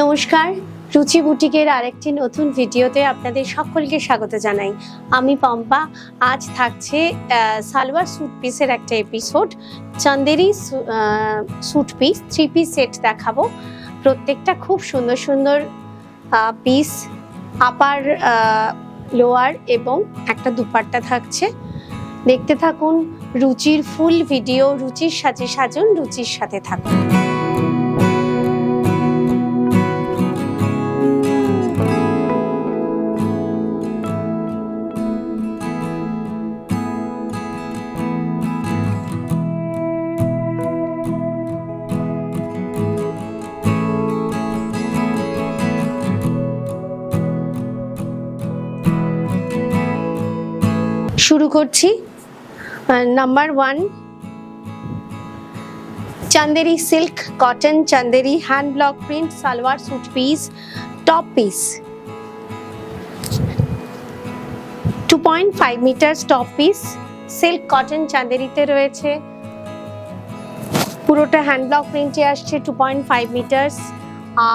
নমস্কার, রুচি বুটিকের আরেকটি নতুন ভিডিওতে আপনাদের সকলকে স্বাগত জানাই। আমি পম্পা। আজ থাকছে সালোয়ার স্যুট পিসের একটা episode. Chanderi suit piece 3 piece set দেখাবো। প্রত্যেকটা খুব সুন্দর সুন্দর পিস, আপার লোয়ার এবং একটা দুপাট্টা থাকছে। দেখতে থাকুন রুচির ফুল ভিডিও। রুচির সাথে সাজুন, রুচির সাথে থাকুন। শুরু করছি। Number 1, Chanderi silk cotton Chanderi hand block print salwar suit piece, top piece 2.5 metre top piece, silk cotton চান্দেরিতে রয়েছে। পুরোটা হ্যান্ড ব্লক প্রিন্টে আসছে 2.5 মিটার।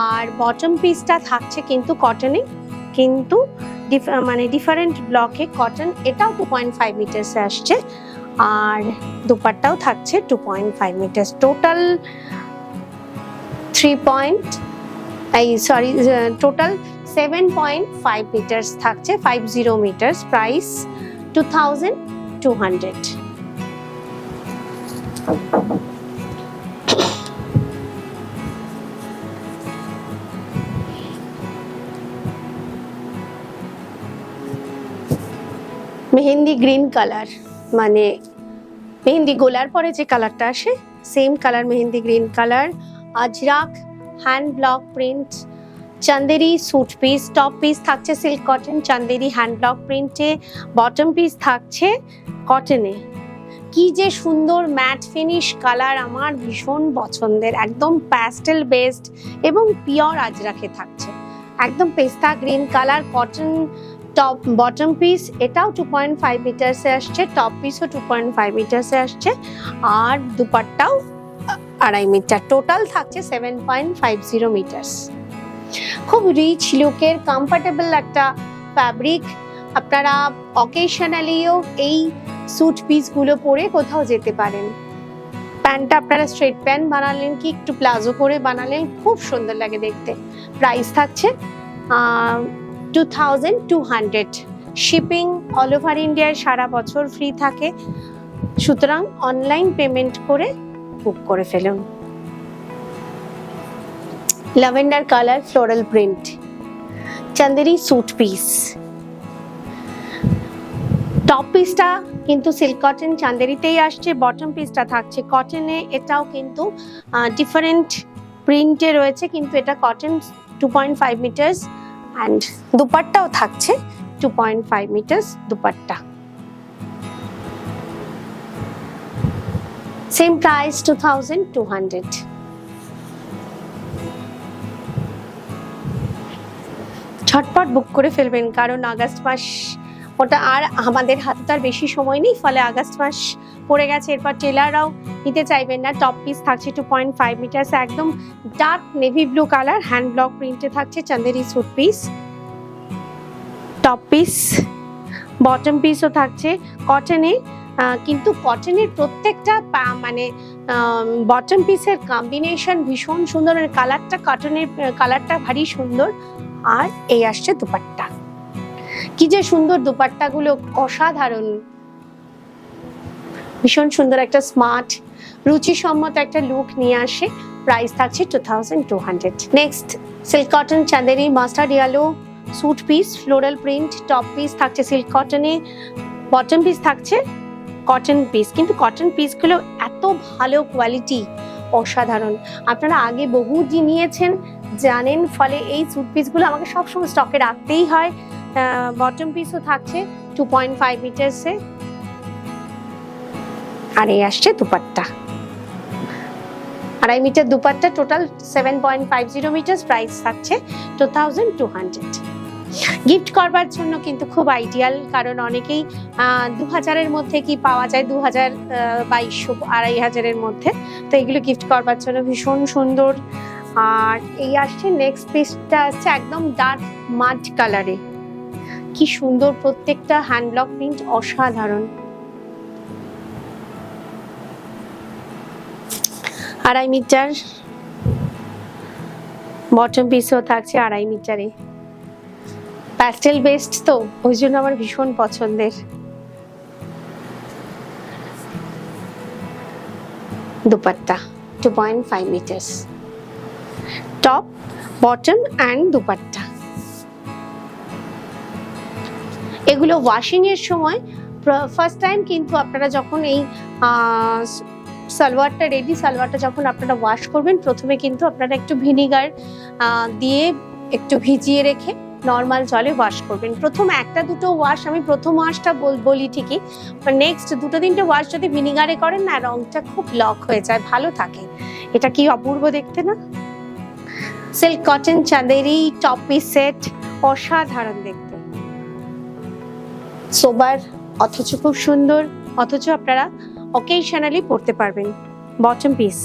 আর বটম পিসটা থাকছে কিন্তু কটনে, কিন্তু ডিফারেন্ট ব্লকে কটন, এটাও 2.5 মিটার্সে আসছে। আর দুপাট্টাও থাকছে 2.5 মিটার। টোটাল টোটাল 7.5 মিটার্স থাকছে, 50 metres. Price 2200। Mehndi green colour, মানে মেহেন্দি গোলার পরে যে কালারটা আসে same colour, mehndi green colour. Ajrak hand block print Chanderi suit piece, top piece থাকছে silk cotton Chanderi hand block প্রিন্টে, বটম পিস থাকছে কটনে। কি যে সুন্দর ম্যাট ফিনিশ কালার, আমার ভীষণ পছন্দের, একদম প্যাস্টেল বেসড এবং পিওর আজরাকে থাকছে। একদম পেস্তা green colour, cotton top bottom piece, এটাও 2.5 মিটার্সে আসছে। টপ পিসও 2.5 মিটার্সে আসছে। আর দুপাট্টাও 2.5 মিটার। টোটাল থাকছে 7.50 মিটার্স। খুব রিচ লুকের কমফোর্টেবল একটা ফ্যাব্রিক। আপনারা অকেশনালিও এই স্যুট পিসগুলো পরে কোথাও যেতে পারেন। প্যান্টটা আপনারা স্ট্রেট প্যান্ট বানালেন কি একটু প্লাজো করে বানালেন, খুব সুন্দর লাগে দেখতে। প্রাইস থাকছে 2200। শিপিং অল ওভার ইন্ডিয়ায় সারা বছর ফ্রি থাকে, সুতরাং অনলাইন পেমেন্ট করে বুক করে ফেলুন। Lavender colour floral print Chanderi suit piece, top পিসটা কিন্তু সিল্ক কটন চান্দেরিতেই আসছে, বটম পিসটা থাকছে কটনে। এটাও কিন্তু ডিফারেন্ট প্রিন্টে রয়েছে, কিন্তু এটা কটন 2.5 মিটার্স। অ্যান্ড দুপাট্টাও থাকছে 2.5 মিটার্স দুপাট্টা। Same price 2200। ঝটপট বুক করে ফেলবেন, কারণ আগস্ট মাস ওটা আর আমাদের হাতে তার বেশি সময় নেই, ফলে আগস্ট মাস পড়ে গেছে। এরপর টেলাররাও নিতে চাইবেন না। টপ পিস থাকছে 2.5 মিটার্স, একদম dark navy blue colour, hand block প্রিন্টে থাকছে Chanderi suit piece. Top piece bottom পিসও থাকছে কটনে, কিন্তু কটনের প্রত্যেকটা মানে বটম পিসের কম্বিনেশন ভীষণ সুন্দর। কালারটা কটনের কালারটা ভারী সুন্দর। আর এই আসছে দুপাট্টা, কি যে সুন্দর দুপাট্টাগুলো, অসাধারণ, ভীষণ সুন্দর একটা স্মার্ট রুচিসম্মত একটা লুক নিয়ে আসে। প্রাইস থাকছে 2200। Next silk cotton Chanderi mustard yellow suit piece floral print, top piece থাকছে সিল্ক কটনে, বটম পিস থাকছে কটন পিস। কিন্তু কটন পিসগুলো এত ভালো কোয়ালিটি, অসাধারণ। আপনারা আগে বহু নিয়েছেন জানেন, ফলে এই স্যুট পিসগুলো আমাকে সবসময় স্টকে রাখতেই হয়। বটম পিসও থাকছে 2.5 মিটার্সে। আর এই আসছে dupatta 2.5 metre dupatta. Total 7.50 metre. Price থাকছে 2200। গিফট করবার জন্য কিন্তু খুব আইডিয়াল, কারণ অনেকেই 2000-এর মধ্যে কি পাওয়া যায়, 2000, 2200, 2500-এর মধ্যে। তো এগুলো গিফট করবার জন্য ভীষণ সুন্দর। আর এই আসছে নেক্সট পিসটা আসছে একদম ডার্ক মাড কালারে। কি সুন্দর, প্রত্যেকটা হ্যান্ড ব্লক প্রিন্ট অসাধারণ। 2.5 মিটার বটম পিসও থাকছে 2.5 মিটারে। প্যাস্টেল বেসড তো ওই জন্য আমার ভীষণ পছন্দের। Dupatta 2.5 metres, top bottom and dupatta. এগুলো ওয়াশিং এর সময় ফার্স্ট টাইম কিন্তু আপনারা যখন এই সালোয়ারটা রেডি সালোয়ারটা যখন আপনারা ওয়াশ করবেন, প্রথমে কিন্তু আপনারা একটু ভিনিগার দিয়ে একটু ভিজিয়ে রেখে নর্মাল জলে ওয়াশ করবেন। প্রথম 1-2 ওয়াশ, আমি প্রথম ওয়াশটা বলি ঠিকই, নেক্সট 2-3টে ওয়াশ যদি ভিনিগারে করেন না, রংটা খুব লক হয়ে যায়, ভালো থাকে। এটা কি অপূর্ব দেখতে না? Silk cotton Chanderi top piece set, অসাধারণ দেখতে, সোবার অথচ খুব সুন্দর, অথচ আপনারা অকেশনালি পরতে পারবেন। Bottom piece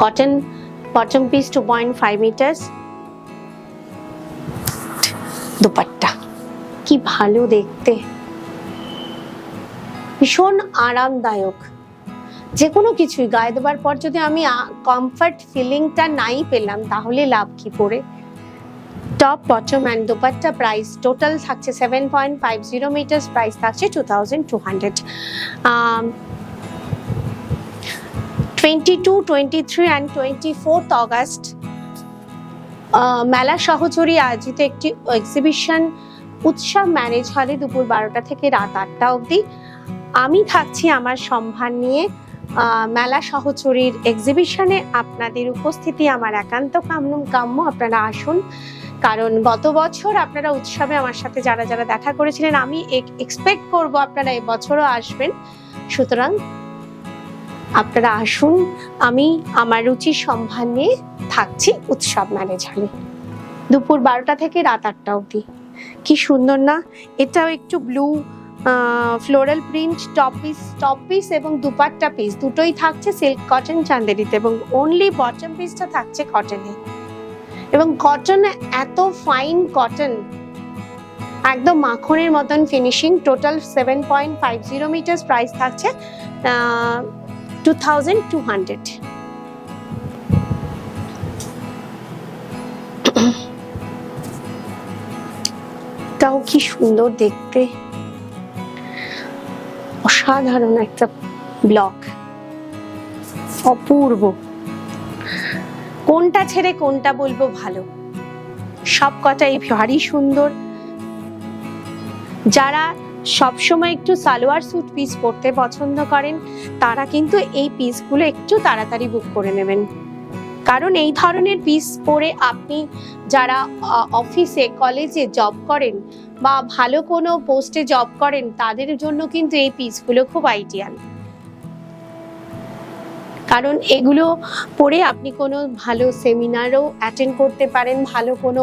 cotton bottom piece 2.5 metres, dupatta কি ভালো দেখতে, ভীষণ আরামদায়ক। যে কোনো কিছুই গায়ে দেওয়ার পর যদি আমি কমফর্ট ফিলিংটা নাই পেলাম, তাহলে লাভ কি পরে। Top bottom and dupatta price total থাকছে 7.50 মিটার্স, প্রাইস থাকছে 2200। 22, 23 অ্যান্ড 24 অগাস্ট মেলা সহচরী আয়োজিত একটি এক্সিবিশন উৎসব ম্যারেজ হলে দুপুর 12টা থেকে রাত 8টা অবধি। আমি থাকছি আমার সম্ভার নিয়ে মেলা সহচরীর এক্সিবিশনে। আপনাদের উপস্থিতি আমার একান্ত কাম্য, আপনারা আসুন। কারণ গত বছর আপনারা উৎসবে আমার সাথে যারা যারা দেখা করেছিলেন, আমি এক্সপেক্ট করব আপনারা এবছরও আসবেন। সুতরাং আপনারা আসুন, আমি আমার রুচির সম্ভার নিয়ে থাকছি উৎসব ম্যারেজ হলে দুপুর 12টা থেকে রাত 8টা অবধি। কি সুন্দর না? এটাও একটু blue floral print top piece এবং দুপাট্টা পিস দুটোই থাকছে সিল্ক কটন চাঁদেরিতে, এবং অনলি বটম পিসটা থাকছে কটনে। এবং কটন এত ফাইন কটন, একদম মাখনের মতন ফিনিশিং। টোটাল 7.50 মিটার্স, প্রাইস থাকছে 2200। তাও কি সুন্দর দেখতে, অসাধারণ একটা ব্লক, অপূর্ব। কোনটা ছেড়ে কোনটা বলবো ভালো, সব কটাই ভারী সুন্দর। যারা সবসময় একটু সালোয়ার স্যুট পিস পরতে পছন্দ করেন, তারা কিন্তু এই পিসগুলো একটু তাড়াতাড়ি বুক করে নেবেন। কারণ এই ধরনের পিস পরে আপনি যারা অফিসে কলেজে জব করেন বা ভালো কোনো পোস্টে জব করেন, তাদের জন্য কিন্তু এই পিসগুলো খুব আইডিয়াল। কারণ এগুলো পরে আপনি কোনো ভালো সেমিনারও অ্যাটেন্ড করতে পারেন, ভালো কোনো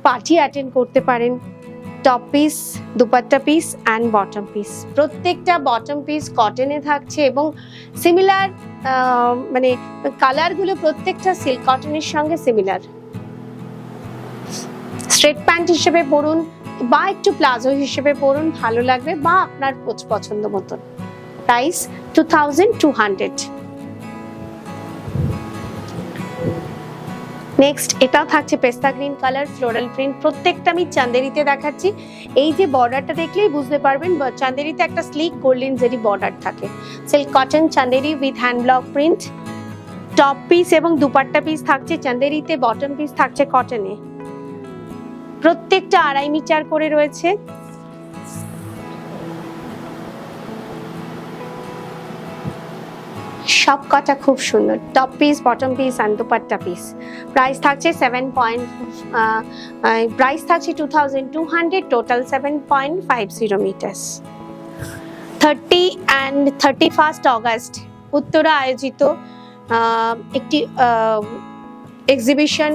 পার্টি অ্যাটেন্ড করতে পারেন। Top piece, dupatta piece and bottom piece, প্রত্যেকটা বটম পিস কটনে থাকছে এবং সিমিলার মানে কালারগুলো প্রত্যেকটা সিল্ক কটনের সঙ্গে সিমিলার। স্ট্রেট প্যান্ট হিসেবে পরুন বা একটু প্লাজো হিসেবে পরুন, ভালো লাগবে, বা আপনার পছন্দ মতন। প্রাইস 2200। নেক্সট এটাও থাকছে পেস্তা গ্রিন কালার ফ্লোরাল প্রিন্ট, প্রত্যেকটা আমি চাঁদেরিতে দেখাচ্ছি। এই যে বর্ডারটা দেখলেই বুঝতে পারবেন চাঁদেরিতে একটা স্লিক গোল্ডেন জেরি বর্ডার থাকে। Silk cotton Chanderi with hand block print, top piece এবং দুপাট্টা পিস থাকছে চাঁদেরিতে, বটম পিস থাকছে কটনে। প্রত্যেকটা 2.5 মিটার করে রয়েছে। সব কটা খুব সুন্দর, top piece, bottom piece and dupatta piece. Price থাকছে 2200, total 7.50 metres. 30 and 31 August Uttara আয়োজিত একটি এক্সিবিশন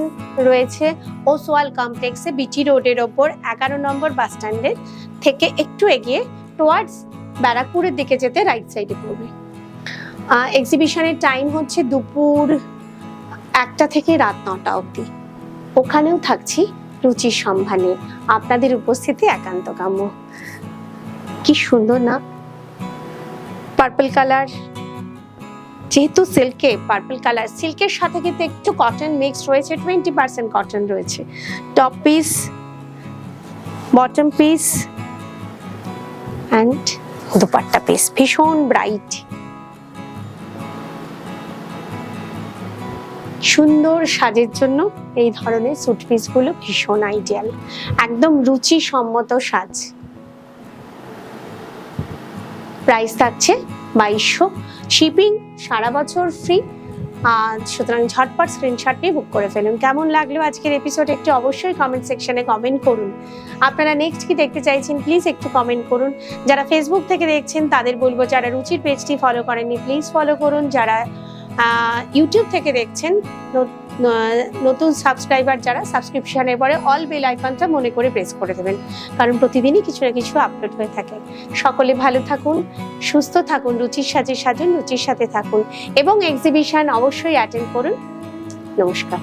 রয়েছে ওসওয়াল কমপ্লেক্সে, বিটি রোডের ওপর 11 নম্বর বাস স্ট্যান্ডের থেকে একটু এগিয়ে টুয়ার্ডস ব্যারাকপুরের দিকে যেতে রাইট সাইডে পড়বে। এক্সিবিশনের টাইম হচ্ছে দুপুর 1টা থেকে রাত 9টা অবধি। ওখানেও থাকছি রুচির সম্ভানে, আপনাদের উপস্থিতি একান্ত কাম্য। কি সুন্দর না, পার্পল কালার, যেহেতু সিল্কে পার্পল কালার, সিল্কের সাথে কিন্তু একটু কটন মিক্সড রয়েছে, 20% কটন রয়েছে। Top piece, bottom piece and dupatta piece, ভীষণ ব্রাইট, সুন্দর সাজের জন্য এই ধরনের স্যুট পিসগুলো ভীষণ আইডিয়াল, একদম রুচিসম্মত সাজ। প্রাইস থাকছে 2200, শিপিং সারা বছর ফ্রি। সুতরাং ঝটপট স্ক্রিনশট নিয়ে বুক করে ফেলুন। কেমন লাগলো আজকের এপিসোড একটু অবশ্যই কমেন্ট সেকশনে কমেন্ট করুন। আপনারা নেক্সট কি দেখতে চাইছেন প্লিজ একটু কমেন্ট করুন। যারা ফেসবুক থেকে দেখছেন তাদের বলবো, যারা রুচির পেজটি ফলো করেননি প্লিজ ফলো করুন। যারা ইউটিউব থেকে দেখছেন, নতুন সাবস্ক্রাইবার যারা, সাবস্ক্রিপশনের পরে অল বেল আইকনটা মনে করে প্রেস করে দেবেন, কারণ প্রতিদিনই কিছু না কিছু আপলোড হয়ে থাকে। সকলে ভালো থাকুন, সুস্থ থাকুন, রুচির সাজে সাজুন, রুচির সাথে থাকুন এবং এক্সিবিশন অবশ্যই অ্যাটেন্ড করুন। নমস্কার।